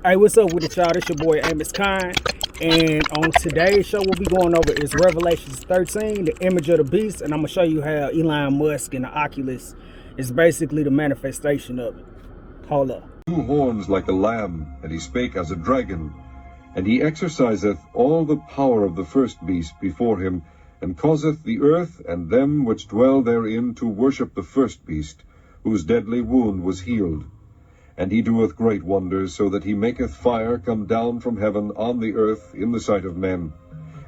Hey, what's up with it, y'all? This your boy Amos Khan, and on today's show, we'll be going over is Revelations 13, the image of the beast, and I'm gonna show you how Elon Musk and the Oculus is basically the manifestation of it. Hold up. 2 horns like a lamb, and he spake as a dragon. And he exerciseth all the power of the first beast before him, and causeth the earth and them which dwell therein to worship the first beast, whose deadly wound was healed. And he doeth great wonders, so that he maketh fire come down from heaven on the earth in the sight of men,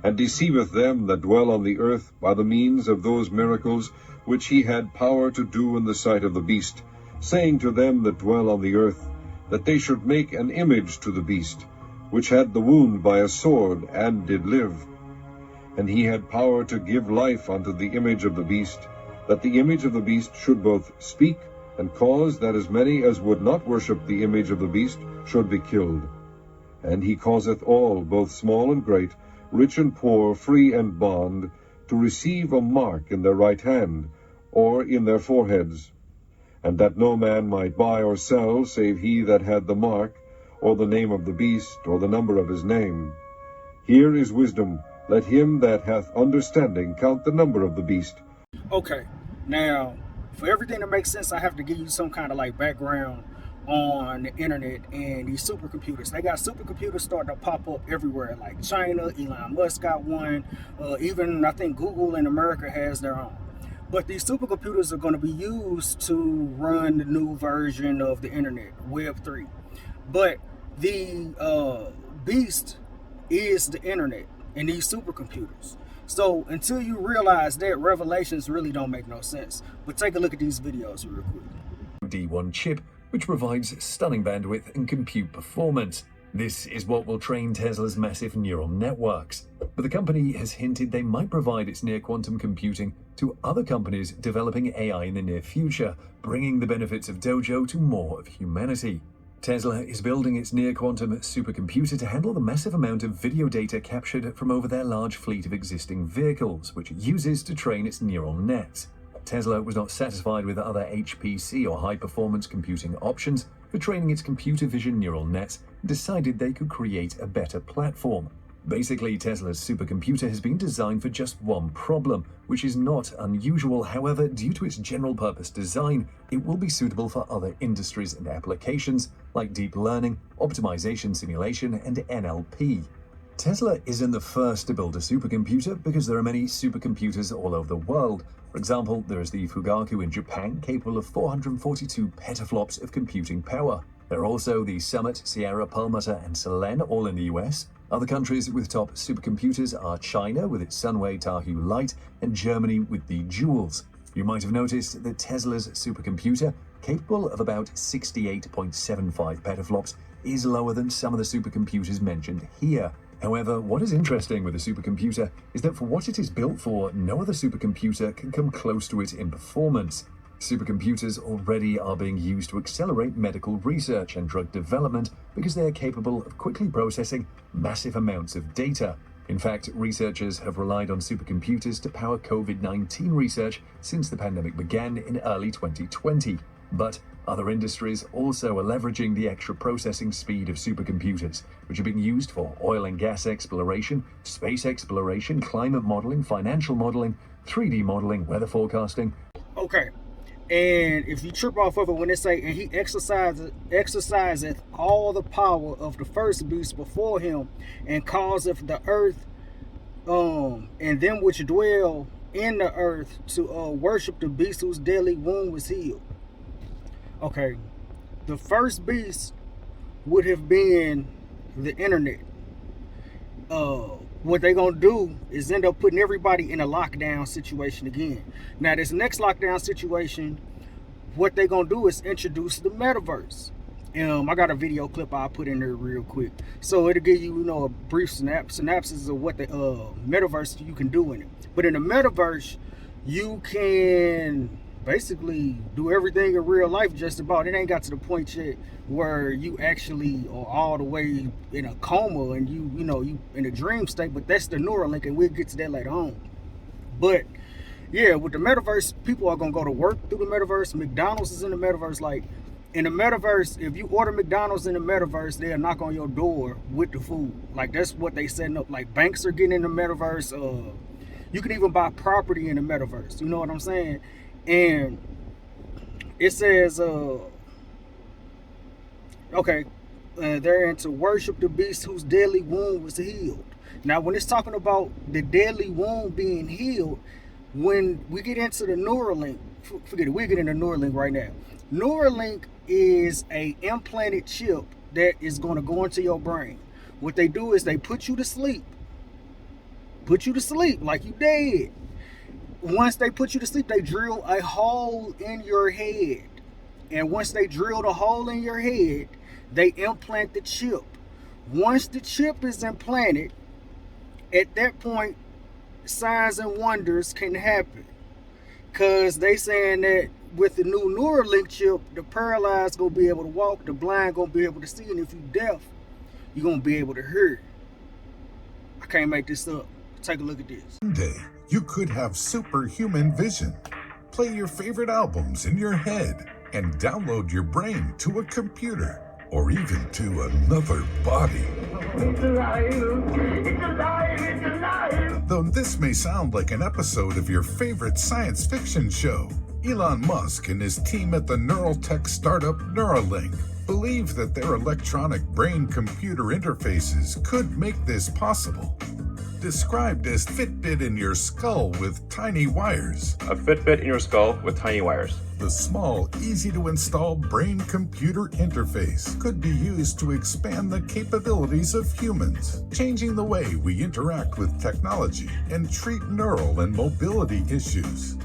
and deceiveth them that dwell on the earth by the means of those miracles which he had power to do in the sight of the beast, saying to them that dwell on the earth, that they should make an image to the beast, which had the wound by a sword, and did live. And he had power to give life unto the image of the beast, that the image of the beast should both speak, and cause that as many as would not worship the image of the beast should be killed. And he causeth all, both small and great, rich and poor, free and bond, to receive a mark in their right hand, or in their foreheads, and that no man might buy or sell, save he that had the mark, or the name of the beast, or the number of his name. Here is wisdom. Let him that hath understanding count the number of the beast. Okay, now, for everything to make sense, I have to give you some kind of like background on the internet and these supercomputers. They got supercomputers starting to pop up everywhere, like China. Elon Musk got one. Even I think Google in America has their own. But these supercomputers are going to be used to run the new version of the internet, Web 3. But the beast is the internet and these supercomputers. So until you realize that, revelations really don't make no sense. But take a look at these videos real quick. D1 chip, which provides stunning bandwidth and compute performance. This is what will train Tesla's massive neural networks. But the company has hinted they might provide its near-quantum computing to other companies developing AI in the near future, bringing the benefits of Dojo to more of humanity. Tesla is building its near-quantum supercomputer to handle the massive amount of video data captured from over their large fleet of existing vehicles, which it uses to train its neural nets. Tesla was not satisfied with other HPC or high-performance computing options for training its computer vision neural nets and decided they could create a better platform. Basically, Tesla's supercomputer has been designed for just one problem, which is not unusual. However, due to its general-purpose design, it will be suitable for other industries and applications like deep learning, optimization simulation, and NLP. Tesla isn't the first to build a supercomputer because there are many supercomputers all over the world. For example, there is the Fugaku in Japan, capable of 442 petaflops of computing power. There are also the Summit, Sierra, Perlmutter, and Selene, all in the US. Other countries with top supercomputers are China with its Sunway Tahoe Lite and Germany with the Joules. You might have noticed that Tesla's supercomputer, capable of about 68.75 petaflops, is lower than some of the supercomputers mentioned here. However, what is interesting with a supercomputer is that for what it is built for, no other supercomputer can come close to it in performance. Supercomputers already are being used to accelerate medical research and drug development because they are capable of quickly processing massive amounts of data. In fact, researchers have relied on supercomputers to power COVID-19 research since the pandemic began in early 2020. But other industries also are leveraging the extra processing speed of supercomputers, which are being used for oil and gas exploration, space exploration, climate modeling, financial modeling, 3D modeling, weather forecasting. Okay. And if you trip off of it when they say, and he exerciseth all the power of the first beast before him, and causeth the earth, and them which dwell in the earth to worship the beast whose deadly wound was healed. Okay, the first beast would have been the internet. What they're going to do is end up putting everybody in a lockdown situation again. Now, this next lockdown situation, what they're going to do is introduce the metaverse. I got a video clip I'll put in there real quick. So it'll give you, a brief synopsis of what the metaverse you can do in it. But in the metaverse, you can basically do everything in real life just about. It ain't got to the point yet where you actually are all the way in a coma and you in a dream state, but that's the Neuralink, and we'll get to that later on. But yeah, with the metaverse, people are gonna go to work through the metaverse. McDonald's is in the metaverse. Like, in the metaverse, if you order McDonald's in the metaverse, they'll knock on your door with the food. Like, that's what they setting up. Like, banks are getting in the metaverse. You can even buy property in the metaverse. You know what I'm saying? And it says, they're into worship the beast whose deadly wound was healed. Now, when it's talking about the deadly wound being healed, when we get into the Neuralink, forget it, we'll get into Neuralink right now. Neuralink is a implanted chip that is going to go into your brain. What they do is they put you to sleep like you dead. Once they put you to sleep, they drill a hole in your head. And once they drill the hole in your head, they implant the chip. Once the chip is implanted, at that point, signs and wonders can happen. Because they saying that with the new Neuralink chip, the paralyzed going to be able to walk, the blind going to be able to see, and if you deaf, you're going to be able to hear. I can't make this up. Take a look at this. One day, you could have superhuman vision. Play your favorite albums in your head and download your brain to a computer or even to another body. It's alive! It's alive! It's alive! Though this may sound like an episode of your favorite science fiction show, Elon Musk and his team at the neural tech startup Neuralink believe that their electronic brain-computer interfaces could make this possible. Described as Fitbit in your skull with tiny wires. A Fitbit in your skull with tiny wires. The small, easy-to-install brain-computer interface could be used to expand the capabilities of humans, changing the way we interact with technology and treat neural and mobility issues.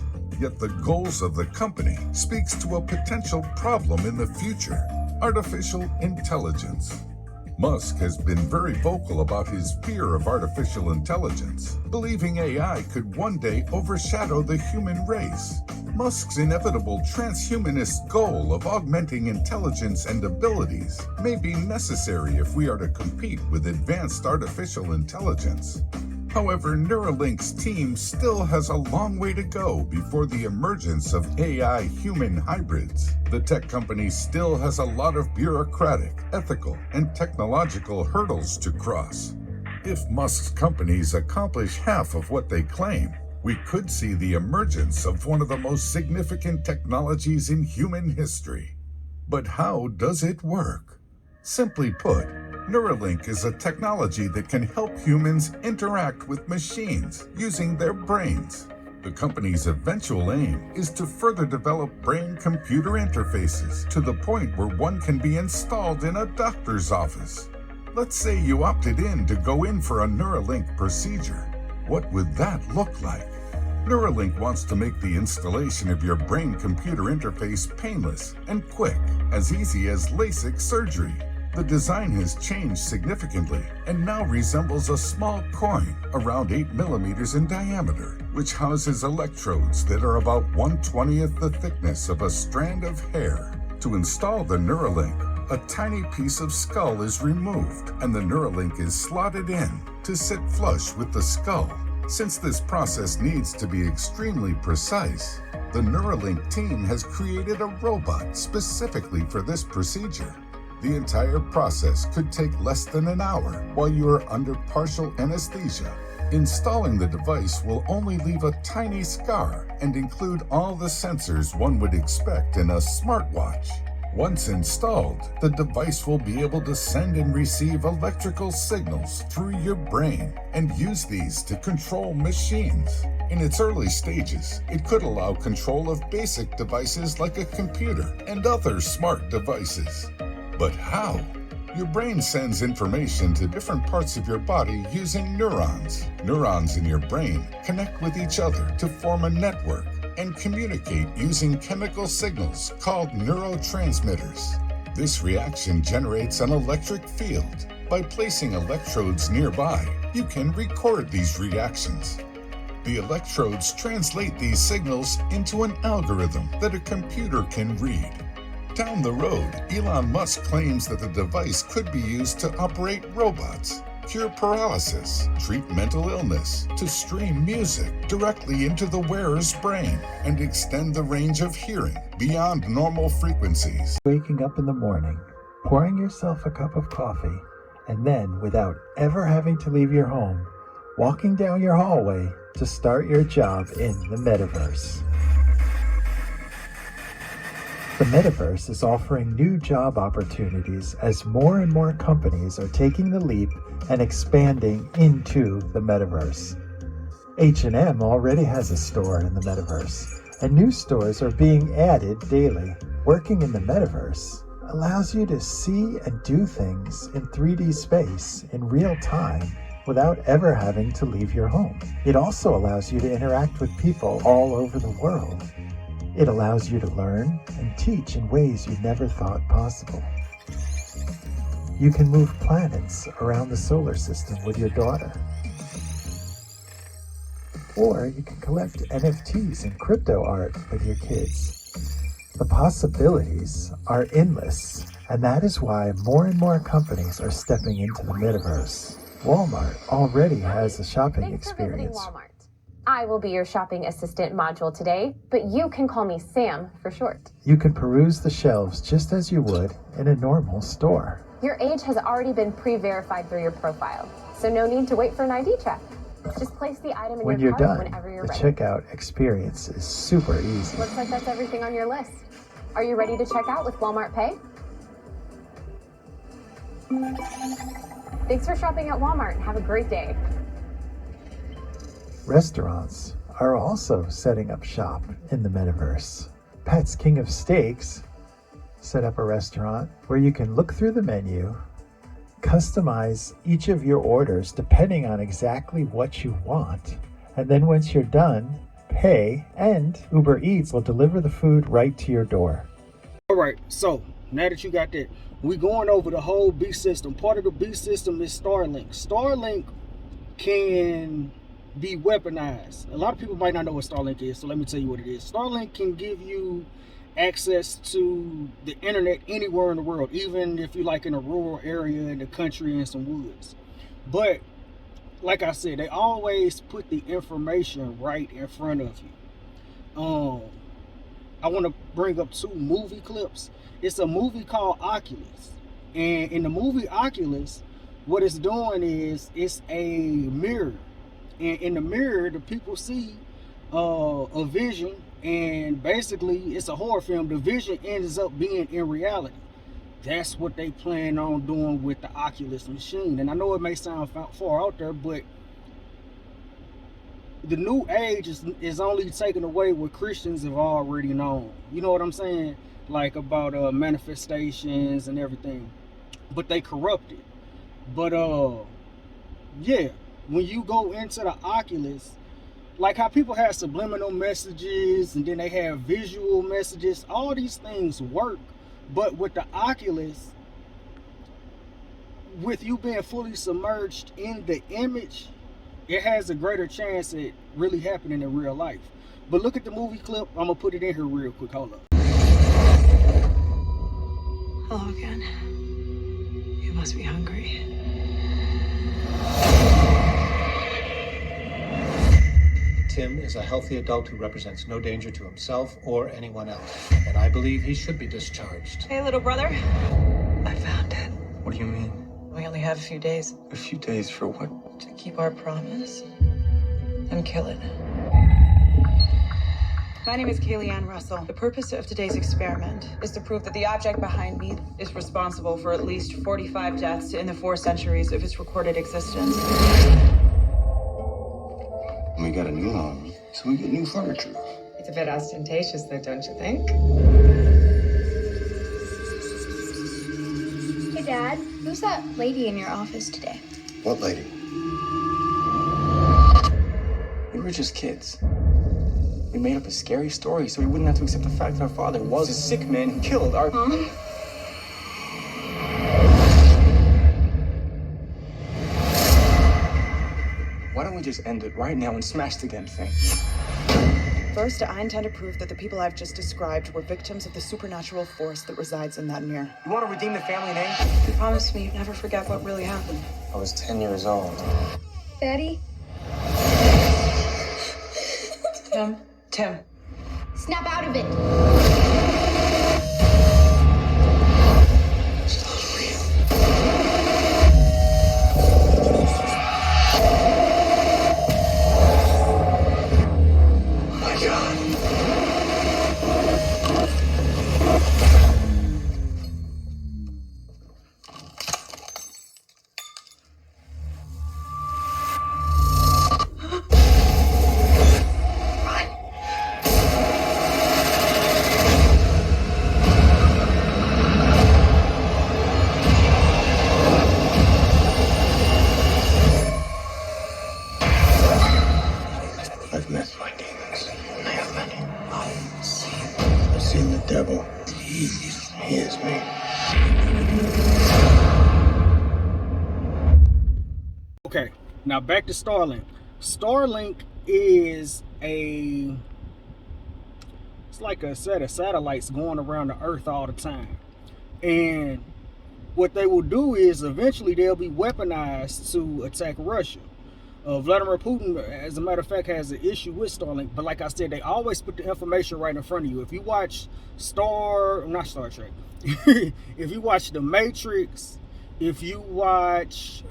Yet the goals of the company speaks to a potential problem in the future: artificial intelligence. Musk has been very vocal about his fear of artificial intelligence, believing AI could one day overshadow the human race. Musk's inevitable transhumanist goal of augmenting intelligence and abilities may be necessary if we are to compete with advanced artificial intelligence. However, Neuralink's team still has a long way to go before the emergence of AI-human hybrids. The tech company still has a lot of bureaucratic, ethical, and technological hurdles to cross. If Musk's companies accomplish half of what they claim, we could see the emergence of one of the most significant technologies in human history. But how does it work? Simply put, Neuralink is a technology that can help humans interact with machines using their brains. The company's eventual aim is to further develop brain-computer interfaces to the point where one can be installed in a doctor's office. Let's say you opted in to go in for a Neuralink procedure. What would that look like? Neuralink wants to make the installation of your brain-computer interface painless and quick, as easy as LASIK surgery. The design has changed significantly and now resembles a small coin around 8 millimeters in diameter, which houses electrodes that are about 1/20th the thickness of a strand of hair. To install the Neuralink, a tiny piece of skull is removed and the Neuralink is slotted in to sit flush with the skull. Since this process needs to be extremely precise, the Neuralink team has created a robot specifically for this procedure. The entire process could take less than an hour while you are under partial anesthesia. Installing the device will only leave a tiny scar and include all the sensors one would expect in a smartwatch. Once installed, the device will be able to send and receive electrical signals through your brain and use these to control machines. In its early stages, it could allow control of basic devices like a computer and other smart devices. But how? Your brain sends information to different parts of your body using neurons. Neurons in your brain connect with each other to form a network and communicate using chemical signals called neurotransmitters. This reaction generates an electric field. By placing electrodes nearby, you can record these reactions. The electrodes translate these signals into an algorithm that a computer can read. Down the road, Elon Musk claims that the device could be used to operate robots, cure paralysis, treat mental illness, to stream music directly into the wearer's brain, and extend the range of hearing beyond normal frequencies. Waking up in the morning, pouring yourself a cup of coffee, and then, without ever having to leave your home, walking down your hallway to start your job in the Metaverse. The Metaverse is offering new job opportunities as more and more companies are taking the leap and expanding into the Metaverse. H&M already has a store in the Metaverse, and new stores are being added daily. Working in the Metaverse allows you to see and do things in 3D space in real time without ever having to leave your home. It also allows you to interact with people all over the world. It allows you to learn and teach in ways you never thought possible. You can move planets around the solar system with your daughter. Or you can collect NFTs and crypto art with your kids. The possibilities are endless, and that is why more and more companies are stepping into the Metaverse. Walmart already has a shopping experience. Thanks for visiting Walmart. I will be your shopping assistant module today, but you can call me Sam for short. You can peruse the shelves just as you would in a normal store. Your age has already been pre-verified through your profile, so no need to wait for an ID check. Just place the item in When your you're cart done, whenever you're the ready. checkout experience is super easy. Looks like that's everything on your list. Are you ready to check out with Walmart Pay? Thanks for shopping at Walmart and have a great day. Restaurants are also setting up shop in the Metaverse. Pat's King of Steaks set up a restaurant where you can look through the menu, customize each of your orders depending on exactly what you want, and then once you're done, pay, and Uber Eats will deliver the food right to your door. All right, so now that you got that, we're going over the whole beast system. Part of the beast system is Starlink. Starlink can be weaponized. A lot of people might not know what Starlink is, so let me tell you what it is. Starlink can give you access to the internet anywhere in the world, even if you're like in a rural area in the country in some woods. But like I said, they always put the information right in front of you. I want to bring up 2 movie clips. It's a movie called Oculus, and in the movie Oculus, what it's doing is it's a mirror, and in the mirror the people see a vision, and basically it's a horror film. The vision ends up being in reality. That's what they plan on doing with the Oculus machine. And I know it may sound far out there, but the new age is only taking away what Christians have already known. You know what I'm saying? Like about manifestations and everything. But they corrupt it. But yeah, when you go into the Oculus, like how people have subliminal messages and then they have visual messages, all these things work. But with the Oculus, with you being fully submerged in the image, it has a greater chance at really happening in real life. But look at the movie clip. I'm gonna put it in here real quick. Hold up. Hello again. You must be hungry. Tim is a healthy adult who represents no danger to himself or anyone else, and I believe he should be discharged. Hey, little brother. I found it. What do you mean? We only have a few days A few days for what? to keep our promise and kill it. My name is Kaylee Ann Russell. The purpose of today's experiment is to prove that the object behind me is responsible for at least 45 deaths in the 4 centuries of its recorded existence. We got a new home, so we get new furniture. It's a bit ostentatious, though, don't you think? Hey, Dad, who's that lady in your office today? What lady? We were just kids. We made up a scary story so we wouldn't have to accept the fact that our father was a sick man who killed our... Why don't we just end it right now and smash the damn thing? First, I intend to prove that the people I've just described were victims of the supernatural force that resides in that mirror. You want to redeem the family name? You promised me you'd never forget what really happened. I was 10 years old. Daddy? Tim. Snap out of it! I've met my demons. I have many. I've seen the devil. He is me. Okay, now back to Starlink. Starlink is it's like a set of satellites going around the earth all the time. And what they will do is eventually they'll be weaponized to attack Russia. Vladimir Putin, as a matter of fact, has an issue with Starlink, but like I said, they always put the information right in front of you. If you watch not Star Trek, if you watch The Matrix, if you watch,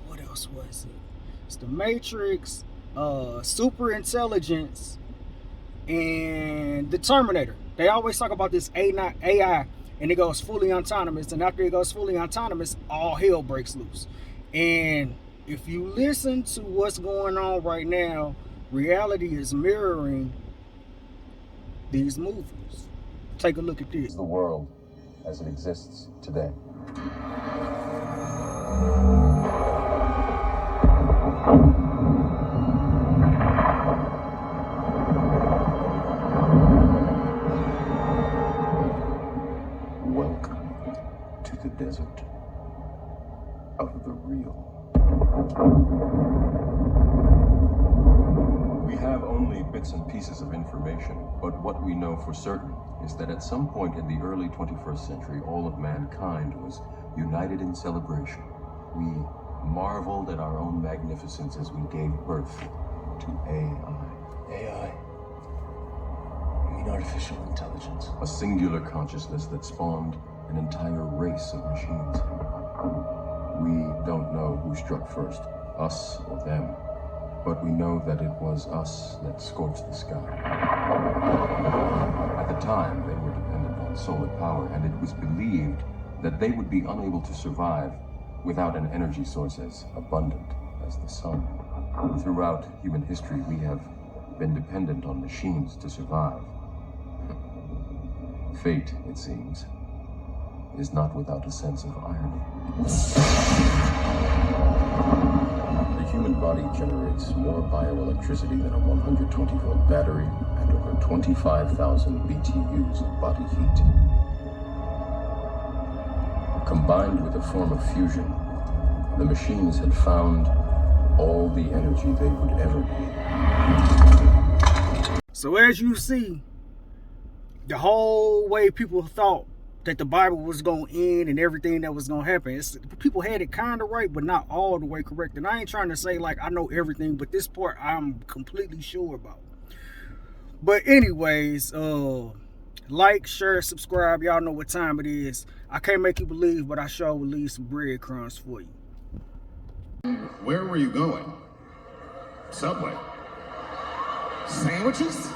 what else was it? It's The Matrix, Super Intelligence, and The Terminator. They always talk about this AI, and it goes fully autonomous, and after it goes fully autonomous, all hell breaks loose. And if you listen to what's going on right now, reality is mirroring these movies. Take a look at this. The world as it exists today. Welcome to the desert of the real. We have only bits and pieces of information, but what we know for certain is that at some point in the early 21st century, all of mankind was united in celebration. We marveled at our own magnificence as we gave birth to AI. AI? You mean artificial intelligence? A singular consciousness that spawned an entire race of machines. We don't know who struck first, us or them, but we know that it was us that scorched the sky. At the time, they were dependent on solar power, and it was believed that they would be unable to survive without an energy source as abundant as the sun. Throughout human history, we have been dependent on machines to survive. Fate, it seems, is not without a sense of irony. The human body generates more bioelectricity than a 120-volt battery and over 25,000 BTUs of body heat. Combined with a form of fusion, the machines had found all the energy they would ever need. So as you see, the whole way people thought that the Bible was going to end and everything that was going to happen, people had it kind of right, but not all the way correct. And I ain't trying to say like I know everything, but this part I'm completely sure about. But anyways, like, share, subscribe. Y'all know what time it is. I can't make you believe, but I sure will leave some breadcrumbs for you. Where were you going? Subway. Sandwiches?